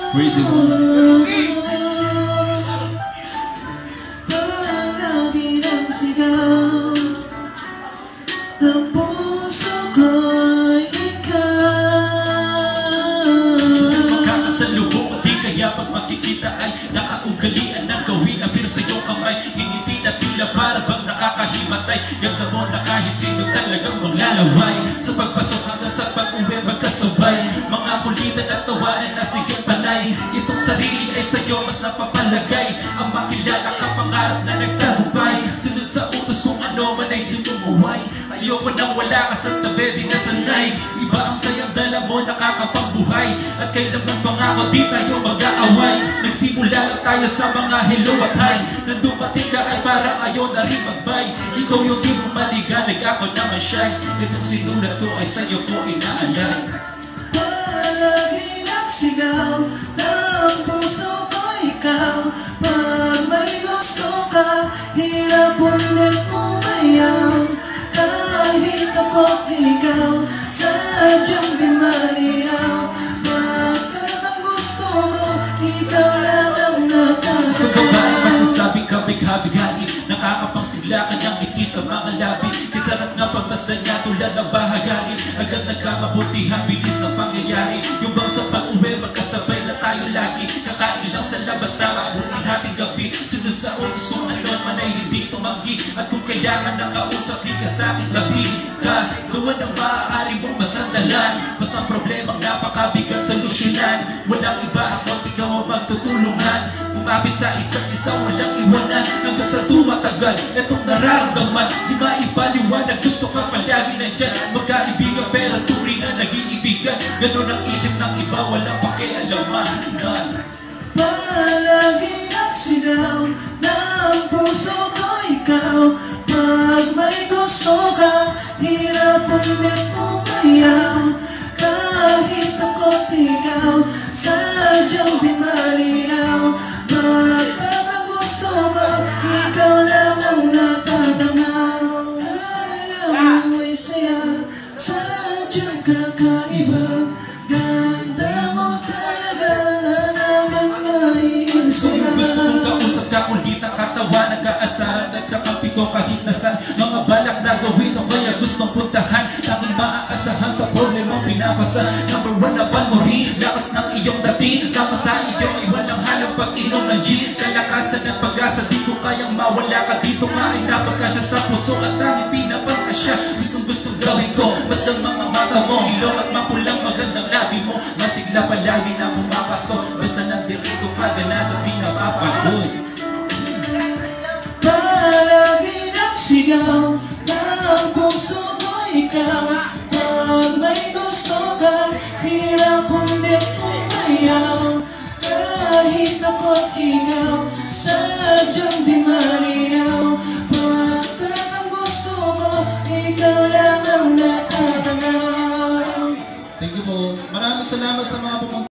Crazy one. Palagi ng sigaw ng puso ko'y ikaw. Magkakasalubong at di kaya pag makikita ay nakaugalian ng gawin abir sa iyong kamay. Hiniti na tila para bang nakakahimatay. Ganda mo na kahit sino talagang maglalaway. Sa pagpasok hanggang sa pag-uwi magkasabay. Mga kulitan at tawanan na sige panay. Itong sarili ay sa'yo mas napapalagay. Ang makilala ka pangarap na nagtagumpay. Sunod sa utos kung ano man ay lumumuhay. Ayoko nang wala ka sa tabi, di nasanay. Iba ang sayang dala mo, nakakapagbuhay. At kailanman pangako di tayo mag-aaway. Nagsimula lang tayo sa mga hello at hi. Nang dumating ka ay parang ayaw na rin mag-bye. Ikaw yung di mo maligalig, ako naman shy. Itong sinulat ko ay sa'yo ko inaalay. Palagi nagsigaw ng puso ko ikaw. Pag may gusto ka, hirap ulit umayaw. Kahit ako ikaw, sadyang di malinaw. Bakit ang gusto ko, ikaw lang ang natatawa. Sa babae masasabing kabig-habig-hali. Nakakapangsigla kanyang ngiti sa mga labi. Kisarap nga pagmasdan niya tulad ng bahagari. Agad nagkamabutihan, bilis ng pangyayari. Yung bang sa pag-uwi, magkasabay na tayo lagi. Kakain lang sa labas sa mabuting hating gabi. Sunod sa utos kung ano man ay hindi tumanggi. At kung kailangan nakausap, di ka sa aking gabi ka. Gawa ng maaari mong masandalan. Mas ang problemang napakabigat solusyonan. Walang iba at ikaw ang magtutulungan. Kumapit sa isa't isa, walang iwanan. Hanggang sa tumatagal, itong nararamdaman. Di maipaliwanag, gusto ka palagi nandyan. Magkaibigan pero turing na nag-iibigan. Ganon ang isip ng iba, walang pakialaman. Palagi nagsigaw ng puso ko ikaw. Pag may gusto ka, hirap ulit umayaw. Kahit ako ikaw, sadyang di malinaw. Bakit ang gusto ko, ikaw lang ang natatanaw. Alam mo ay saya, sadyang kakaiba. Ganda mo talaga na naman maiinspira. Gusto kong kausap ka, kulit ang katawan. Nag-aasahan, nagkakampi ko kahit nasan. Mga balak na gawin o kaya gustong puntahan. Tanging maaasahan sa problemang pinapasa. Number one na panmuri, lakas ng iyong dating. Tama sa iyo ay walang halang pag-inom ng gin. Kalakasan at pag-asa, di ko kayang mawala ka dito. Nga ay napagkasya sa puso at tanging pinapagkasya. Gustong gawin ko, basta mga mata mo ilong at mapulang magandang labi mo. Masigla palagi na pumapasok. Basta nandirito ka, ganado di napapagod. Palagi nagsigaw ng puso ko ikaw. Pag may gusto ka, hirap ulit umayaw. Kahit ako ikaw, sadyang di malinaw. Bakit ang gusto ko, ikaw lang ang natatanaw. Thank you po. Maraming salamat sa mga pumunta.